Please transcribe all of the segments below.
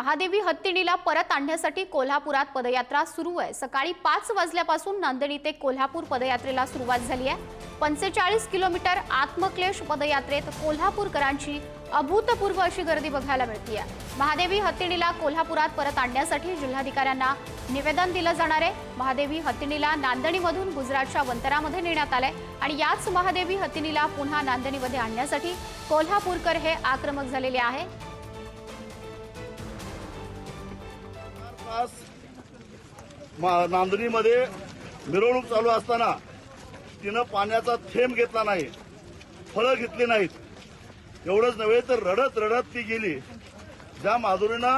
महादेवी हत्तीणीला परत आणण्यासाठी कोल्हापुरात पदयात्रा सुरू आहे। सकाळी 5 वाजल्यापासून नांदणी ते कोल्हापूर पदयात्रेला सुरुवात झाली आहे। 45 किलोमीटर आत्मक्लेश पदयात्रेत कोल्हापूरकरांची अभूतपूर्व अशी गर्दी बघायला मिळते आहे। महादेवी हत्तीणीला कोल्हापुरात परत आणण्यासाठी जिल्हाधिकाऱ्यांना निवेदन दिलं जाणार आहे। महादेवी हत्तीणीला नांदणीमधून गुजरातच्या वंतरामध्ये नेण्यात आलंय आणि याच महादेवी हत्तीणीला पुन्हा नांदणीमध्ये आणण्यासाठी कोल्हापूरकर हे आक्रमक झालेले आहे। नांदणीमध्ये मिरवणूक चालू असताना तिनं पाण्याचा थेंब घेतला नाही, फळं घेतली नाहीत। एवढंच नव्हे तर रडत रडत ती गेली। ज्या माधुरीनं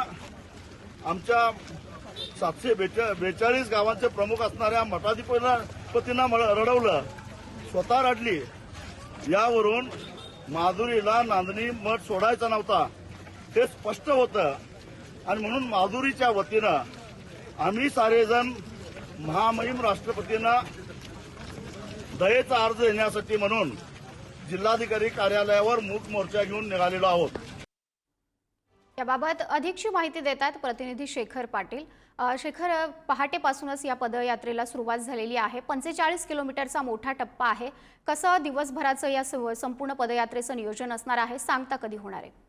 आमच्या 742 गावांचे प्रमुख असणाऱ्या मठाधिपतींना रडवलं, स्वतः रडली। यावरून माधुरीला नांदणी मठ सोडायचा नव्हता हे स्पष्ट होतं आणि म्हणून माधुरीच्या वतीनं आम्ही सारेजण महामहिम राष्ट्रपतींना दयेचा अर्ज देण्यासाठी म्हणून जिल्हाधिकारी कार्यालयावर मूक मोर्चा घेऊन निघालेलो आहोत। याबाबत अधिकची माहिती देतात प्रतिनिधी शेखर पाटील। शेखर, पहाटेपासूनच या पदयात्रेला सुरुवात झालेली आहे। 45 किलोमीटरचा मोठा टप्पा आहे। कसं दिवसभराचं या संपूर्ण पदयात्रेचं नियोजन असणार आहे, सांगता कधी होणार आहे?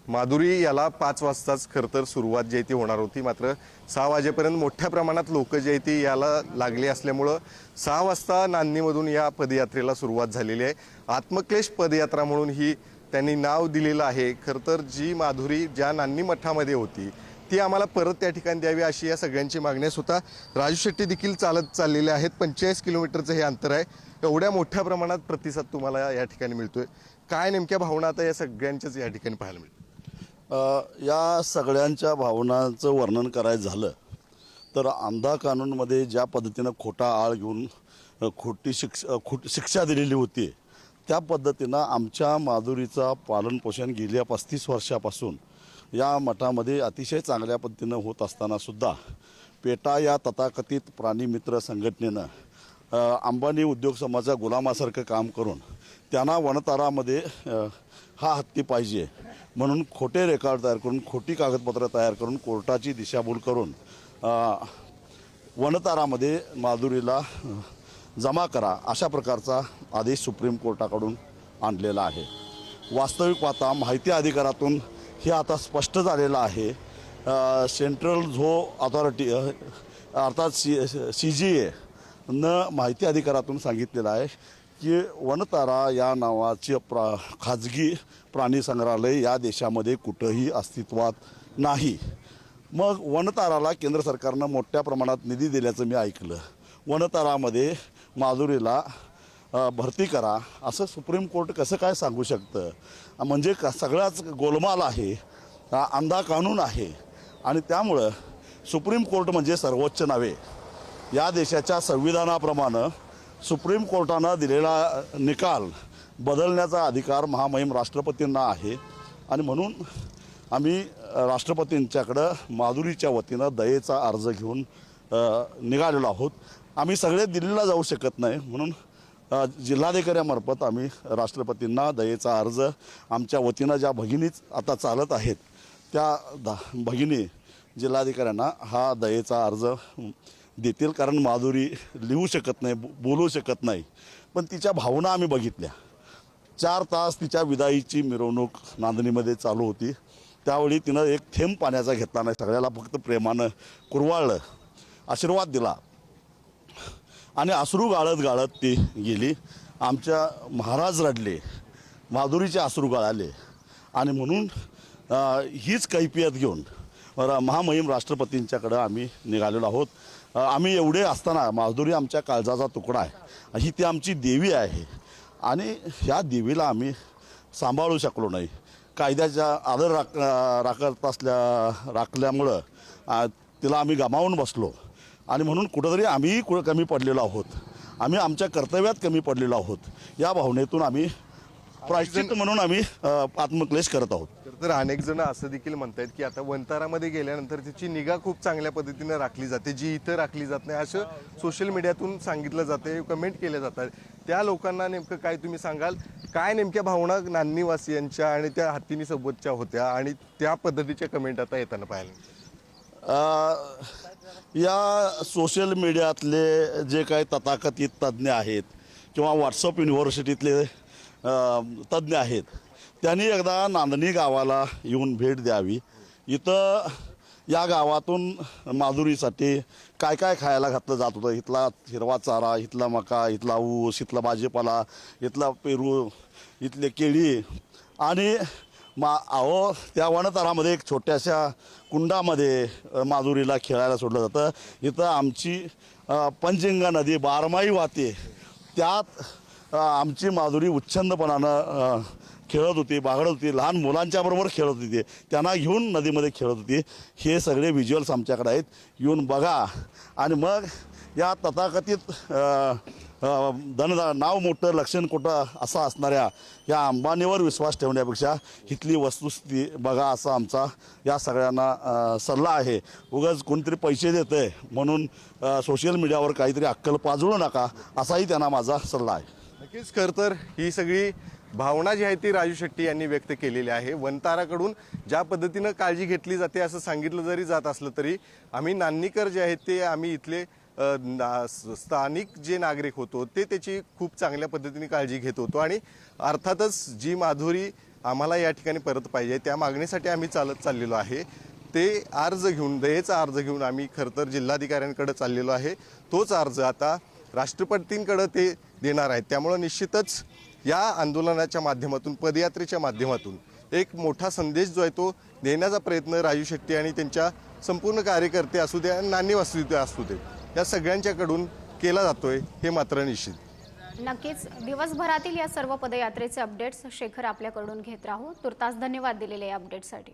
माधुरी याला 5 वाजताच खरं तर सुरुवात जी आहे ती होणार होती, मात्र 6 वाजेपर्यंत मोठ्या प्रमाणात लोक जे आहे ती याला लागली असल्यामुळं 6 वाजता नांदणीमधून या पदयात्रेला सुरुवात झालेली आहे। आत्मक्लेश पदयात्रा म्हणून ही त्यांनी नाव दिलेलं आहे। खरं तर जी माधुरी ज्या नांदणी मठामध्ये होती ती आम्हाला परत त्या ठिकाणी द्यावी अशी या सगळ्यांची मागणी आहे। स्वतः राजू शेट्टी देखील चालत चाललेले आहेत। 45 किलोमीटरचं हे अंतर आहे। एवढ्या मोठ्या प्रमाणात प्रतिसाद तुम्हाला या ठिकाणी मिळतोय, काय नेमक्या भावना आता या सगळ्यांच्याच या ठिकाणी पाहायला मिळतात? या सगळ्यांच्या भावनांचं वर्णन करायचं झालं तर अंधा कानूनमध्ये ज्या पद्धतीनं खोटा आळ घेऊन खोटी शिक्षा दिलेली होती त्या पद्धतीनं आमच्या माधुरीचा पालनपोषण गेल्या 35 वर्षापासून या मठामध्ये अतिशय चांगल्या पद्धतीनं होत असताना सुद्धा पेटा या तथाकथित प्राणीमित्र संघटनेनं अंबानी उद्योग समाजाच्या गुलामासारखं काम करून त्यांना वनतारामध्ये हा हत्ती पाहिजे म्हणून खोटे रेकॉर्ड तयार करून खोटी कागदपत्र तयार करून कोर्टाची दिशाभूल करून वनतारामध्ये माधुरीला जमा करा अशा प्रकारचा आदेश सुप्रीम कोर्टाकडून आणलेला आहे। वास्तविक पाहता माहिती अधिकारातून हे आता स्पष्ट झालेलं आहे। सेंट्रल झो अथॉरिटी अर्थात CGA न माहिती अधिकारातून सांगितलेलं आहे की वनतारा या नावाचे खाजगी प्राणी संग्रहालय या देशामध्ये कुठंही अस्तित्वात नाही। मग वनताराला केंद्र सरकारनं मोठ्या प्रमाणात निधी दिल्याचं मी ऐकलं। वनतारामध्ये माधुरीला भरती करा असं सुप्रीम कोर्ट कसं काय सांगू शकतं? म्हणजे सगळाच गोलमाल आहे, अंधा कानून आहे आणि त्यामुळं सुप्रीम कोर्ट म्हणजे सर्वोच्च नव्हे। या देशाच्या संविधानाप्रमाणे सुप्रीम कोर्टानं दिलेला निकाल बदलण्याचा अधिकार महामहिम राष्ट्रपतींना आहे आणि म्हणून आम्ही राष्ट्रपतींच्याकडं माधुरीच्या वतीनं दयेचा अर्ज घेऊन निघालेलो आहोत। आम्ही सगळे दिल्लीला जाऊ शकत नाही म्हणून जिल्हाधिकाऱ्यामार्फत आम्ही राष्ट्रपतींना दयेचा अर्ज आमच्या वतीनं ज्या भगिनीच आता चालत आहेत त्या भगिनी जिल्हाधिकाऱ्यांना हा दयेचा अर्ज देतील। कारण माधुरी लिहू शकत नाही, बोलू शकत नाही, पण तिच्या भावना आम्ही बघितल्या। 4 तास तिच्या विदाईची मिरवणूक नांदणीमध्ये चालू होती, त्यावेळी तिनं एक थेंब पाण्याचा घेतला नाही, सगळ्याला फक्त प्रेमानं कुरवाळलं, आशीर्वाद दिला आणि अश्रू गाळत गाळत ती गेली। आमच्या महाराज रडले, माधुरीचे अश्रू गाळाले आणि म्हणून हीच कैफियत घेऊन महामहिम राष्ट्रपतींच्याकडं आम्ही निघालेलो आहोत। आम्ही एवढे असताना माधुरी आमच्या काळजाचा तुकडा आहे, ही ती आमची देवी आहे आणि ह्या देवीला आम्ही सांभाळू शकलो नाही। कायद्याच्या आदर राखल्यामुळं तिला आम्ही गमावून बसलो आणि म्हणून कुठंतरी आम्हीही कमी पडलेलो आहोत, आम्ही आमच्या कर्तव्यात कमी पडलेलो आहोत। या भावनेतून आम्ही प्रायश्चित्त म्हणून आम्ही आत्मक्लेश करत आहोत। तर अनेक जण असं देखील म्हणतात की आता वनतारामध्ये गेल्यानंतर त्याची निगा खूप चांगल्या पद्धतीने राखली जाते, जी इथं राखली जात नाही असं सोशल मीडियातून सांगितलं जाते, कमेंट केल्या जातात। त्या लोकांना नेमकं काय तुम्ही सांगाल, काय नेमक्या भावना नान्नीवासियांच्या आणि त्या हत्तीनी सोबतच्या होत्या आणि त्या पद्धतीच्या कमेंट आता येताना पाहायला? या सोशल मीडियातले जे काही तथाकथित तज्ज्ञ आहेत किंवा व्हॉट्सअप युनिव्हर्सिटीतले तज्ज्ञ आहेत, त्यांनी एकदा नांदणी गावाला येऊन भेट द्यावी. इथं या गावातून माधुरीसाठी काय काय खायला घातलं जात होतं. इथला हिरवा चारा, इथला मका, इथला ऊस, इथला भाजीपाला, इथला पेरू, इथले केळी आणि अहो त्या वनतरामध्ये एक छोट्याशा कुंडामध्ये माधुरीला खेळायला सोडलं जातं. इथं आमची पंचगंगा नदी बारमाही वाहते, त्यात आमची माधुरी उच्छंदपणानं खेळत होती, बागडत होती, लहान मुलांच्या बरोबर खेळत होती, त्यांना घेऊन नदीमध्ये खेळत होती. हे सगळे व्हिज्युअल्स आमच्याकडे आहेत, येऊन बघा. आणि मग या तथाकथित नाव मोठं लक्षण खोटं असं असणाऱ्या या अंबानीवर विश्वास ठेवण्यापेक्षा इथली वस्तुस्थिती बघा, असा आमचा या सगळ्यांना सल्ला आहे. उगाच कोणतरी पैसे देतंय म्हणून सोशल मीडियावर काहीतरी अक्कल पाजळू नका, असाही त्यांना माझा सल्ला आहे. नक्कीच. खरं तर ही सगळी भावना जी आहे ती राजू शेट्टी यांनी व्यक्त केलेली आहे. वनताराकडून ज्या पद्धतीनं काळजी घेतली जाते असं सांगितलं जरी जात असलं तरी आम्ही नान्नीकर जे आहेत ते आम्ही इथले स्थानिक जे नागरिक होतो ते त्याची खूप चांगल्या पद्धतीने काळजी घेत होतो. आणि अर्थातच जी माधुरी आम्हाला या ठिकाणी परत पाहिजे त्या मागणीसाठी आम्ही चालत चाललेलो आहे. ते अर्ज घेऊन, दयेचा अर्ज घेऊन आम्ही खरं तर जिल्हाधिकाऱ्यांकडे चाललेलो आहे. तोच अर्ज आता राष्ट्रपतींकडे ते देणार आहेत. त्यामुळं निश्चितच या आंदोलनाच्या माध्यमातून, पदयात्रेच्या माध्यमातून एक मोठा संदेश जो आहे तो देण्याचा प्रयत्न राजू शेट्टी आणि त्यांच्या संपूर्ण कार्यकर्ते असू द्या, नान्नीवासी असू दे, या सगळ्यांच्याकडून केला जातोय हे मात्र निश्चित. नक्कीच दिवसभरातील या सर्व पदयात्रेचे अपडेट्स शेखर आपल्याकडून घेत राहू. तुर्तास धन्यवाद दिलेले या अपडेटसाठी.